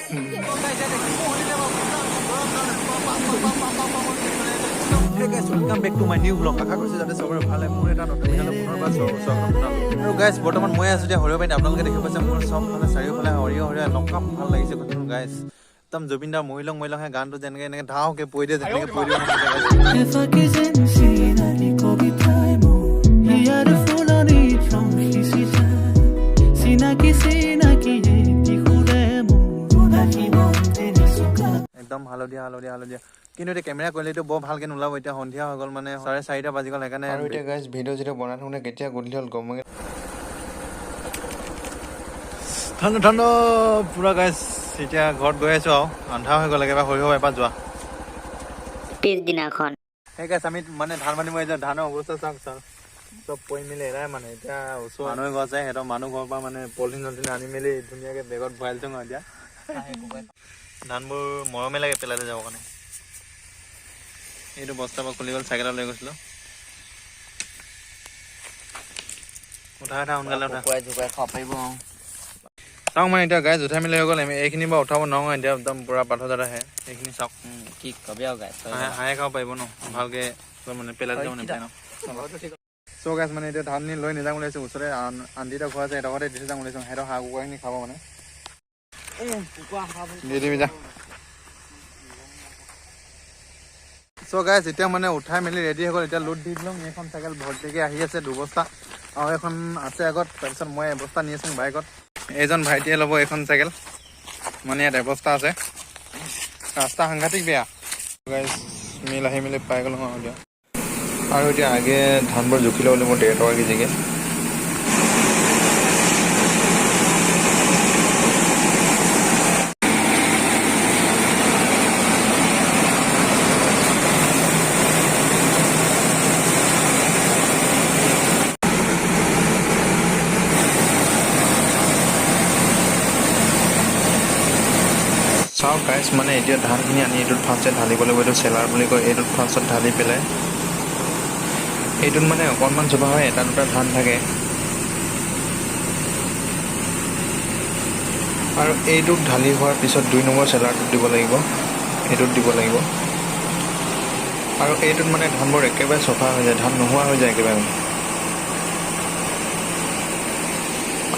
Hey guys, welcome back to my new vlog. আশা কৰিছোঁ যাতে চবৰে ভাল হয়। মোৰ এটা নতুন ভিডিঅ'লৈ পুনৰবাৰ স্বাগতম। আৰু গাইজ বৰ্তমান মই আছোঁ এতিয়া সৰিয়হ বাৰীত। আপোনালোকে দেখি পাইছে মোৰ চবফালে চাৰিওফালে সৰিয়হ এনেকুৱা ভাল লাগিছে কথাটো গাইজ। একদম জুবিন দাৰ মৰিলং গানটো যেনেকৈ এনেকৈ ধাওকৈ পৰি দিয়ে যেনেকৈ পৰি দিব একদম হালধীয়া কিন্তু এতিয়া কেমেৰা কোৱালিটিটো বৰ ভালকৈ নোলাব। এতিয়া সন্ধিয়া হৈ গ'ল মানে 4:30 বাজি গ'ল সেইকাৰণে। আৰু এতিয়া গাইজ ভিডিঅ' যেতিয়া বনাই থাকোঁতে কেতিয়া গধূলি হ'ল গম ঠাণ্ডা পুৰা গাইজ। এতিয়া ঘৰত গৈ আছোঁ আৰু আন্ধাৰ হৈ গ'ল একেবাৰে সৰিয়হ এপাত যোৱা পিছদিনাখন সেই গাইজ আমি মানে ধান বান্ধি মই এতিয়া ধানৰ অৱস্থা চাওক চব পৰি মেলি এৰাই মানে এতিয়া ওচৰ মানুহে ঘৰ আছে সিহঁতৰ মানুহ ঘৰৰ পৰা মানে পলিথিন আনি মেলি ধুনীয়াকৈ বেগত ভৰাই দিছোঁ এতিয়া ধানবোৰ মৰমে লাগে পেলাই থৈ যাবৰ কাৰণে। এইটো বস্তাৰ পৰা খুলি গ'ল চাইকেলত লৈ গৈছিলোঁ। উঠা সোনকালে উঠা জোকাই খাব পাৰিব। চাওক মানে এতিয়া গাইজ উঠাই মেলি হৈ গ'ল। এইখিনি বাৰু উঠাব নোৱাৰোঁ এতিয়া একদম পূৰা পাথৰ জাত আহে এইখিনি চাওক কি কবি আৰু গাইছ হাঁহে খাব পাৰিব ন ভালকৈ মানে পেলাই দিব নাপায় ন। চ' গাইজ মানে এতিয়া ধান লৈ নিজাং ওলাইছোঁ। ওচৰতে আন্টি এটা ঘৰ আছে এডোখৰতে দি থৈ যাম ওলাইছোঁ। সিহঁতৰ হাঁহ কুকুৰাখিনি খাব মানে দি দিবি যা। চ' গাইজ এতিয়া মানে উঠাই মেলি ৰেডি হৈ গ'ল। এতিয়া লোড দি দিলোঁ। এইখন চাইকেল ভৰ্তিকৈ আহি আছে 2 বস্তা আৰু এখন আছে আগত। তাৰপিছত মই এবস্তা নি আছোঁ বাইকত। এইজন ভাইটিয়ে ল'ব এইখন চাইকেল মানে ইয়াত এবস্তা আছে। ৰাস্তা সাংঘাতিক বেয়া গাইজ। মিল আহি মেলি পাই গ'লোঁ এতিয়া। আৰু এতিয়া আগে ধানবোৰ জুখি ল'বলৈ মোৰ 1.5 টকা কেজিকৈ। চাওক গাইজ মানে এতিয়া ধানখিনি আনি এইটোত ফাৰ্ষ্টে ঢালিব লাগিব। এইটো চেলাৰ বুলি কয়। এইটোত ফাৰ্ষ্টত ঢালি পেলাই এইটোত মানে অকণমান জোপা হয় 1-2টা ধান থাকে আৰু এইটোত ঢালি হোৱাৰ পিছত 2 নম্বৰ চেলাৰটোত দিব লাগিব। এইটোত দিব লাগিব আৰু এইটোত মানে ধানবোৰ একেবাৰে চফা হৈ যায়, ধান নোহোৱা হৈ যায় একেবাৰে।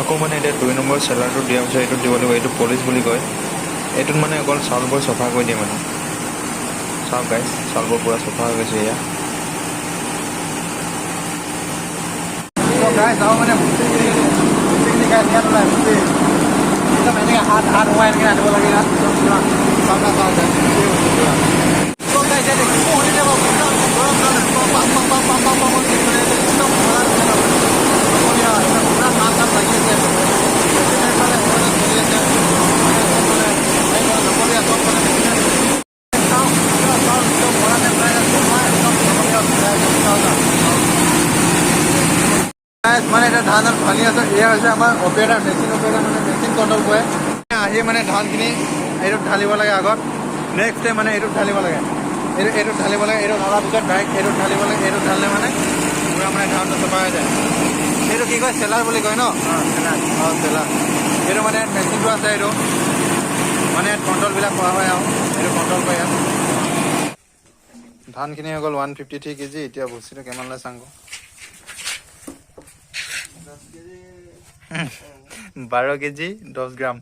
আকৌ মানে এতিয়া 2 নম্বৰ চেলাৰটোত দিয়াৰ পিছত এইটোত দিব লাগিব। এইটো পলিচ বুলি কয়। এইটোত মানে অকল চাউলবোৰ চফা কৰি দিয়ে মানে। চাওক গাইজ চাউলবোৰ পূৰা চফা হৈ গৈছে এয়া। গাইজ আৰু মানে একদম এনেকৈ হাত সোমাই এনেকৈ আনিব লাগে ইয়াত মানে এতিয়া ধান ভাঙি আছে। এয়া হৈছে আমাৰ অপাৰেটাৰ মেচিন অপাৰেটাৰ মানে মেচিন কণ্ট্ৰল কৰে। আহি মানে ধানখিনি এইটোত ঢালিব লাগে আগত। নেক্সট ডে মানে এইটোত ঢালিব লাগে। এইটোত ঢালিব লাগে। এইটো ঢলাৰ পিছত ডাইৰেক্ট এইটোত ঢালিব লাগে। এইটোত ঢালিলে মানে পূৰা মানে ধানটো চফা হৈ যায়। এইটো কি কয় চেলাৰ বুলি কয় ন? চেলাৰ। এইটো মানে মেচিনটো আছে। এইটো মানে ইয়াত কণ্ট্ৰলবিলাক কৰা হয় আৰু এইটো কণ্ট্ৰল কৰে ইয়াত। ধানখিনি হৈ গ'ল 153 কেজি। এতিয়া বস্তুটো কিমান লয় চাওঁ 12 কেজি 10 গ্ৰাম।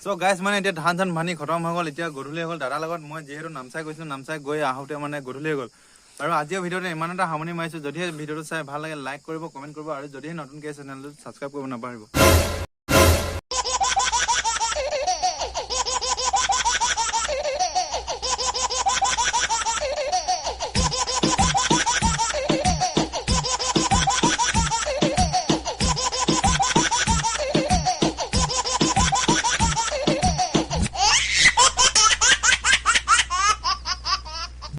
চ' গাইজ মানে এতিয়া ধান ভানি খতম হৈ গ'ল। এতিয়া গধূলি হৈ গ'ল। দাদাৰ লগত মই যিহেতু নামচাই গৈছিলোঁ, নামচাই গৈ আহোঁতে মানে গধূলি হৈ গ'ল। আৰু আজিৰ ভিডিঅ'টো ইমান এটা সামৰণি মাৰিছোঁ। যদিহে ভিডিঅ'টো চাই ভাল লাগে লাইক কৰিব, কমেণ্ট কৰিব আৰু যদিহে নতুনকৈ চেনেলটো ছাবস্ক্ৰাইব কৰিব নাপাহৰিব।